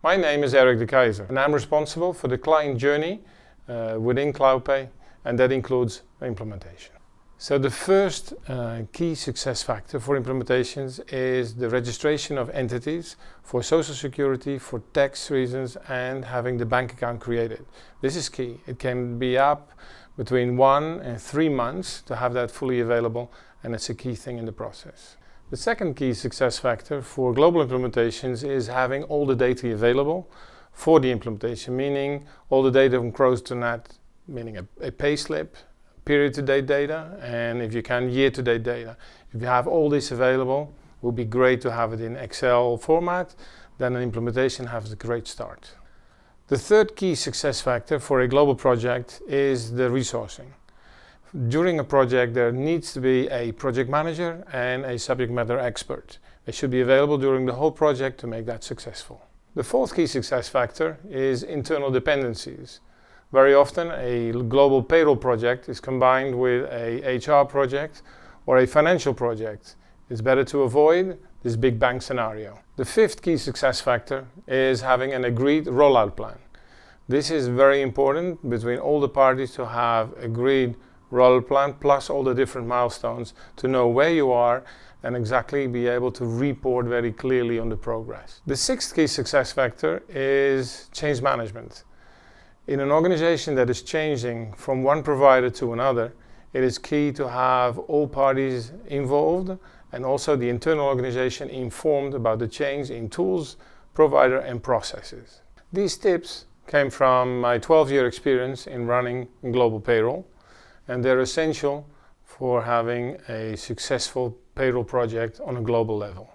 My name is Keizer and I'm responsible for the client journey within CloudPay, and that includes implementation. So the first key success factor for implementations is the registration of entities for social security, for tax reasons, and having the bank account created. This is key. It can be up between 1 and 3 months to have that fully available, and it's a key thing in the process. The second key success factor for global implementations is having all the data available for the implementation, meaning all the data from gross to net, meaning a pay slip, period-to-date data, and if you can, year-to-date data. If you have all this available, it would be great to have it in Excel format, then an implementation has a great start. The third key success factor for a global project is the resourcing. During a project, there needs to be a project manager and a subject matter expert. They should be available during the whole project to make that successful. The fourth key success factor is internal dependencies. Very often a global payroll project is combined with a HR project or a financial project. It's better to avoid this big bang scenario. The fifth key success factor is having an agreed rollout plan. This is very important between all the parties to have agreed rollout plan plus all the different milestones to know where you are and exactly be able to report very clearly on the progress. The sixth key success factor is change management. In an organization that is changing from one provider to another, it is key to have all parties involved and also the internal organization informed about the change in tools, provider and processes. These tips came from my 12-year experience in running global payroll, and they're essential for having a successful payroll project on a global level.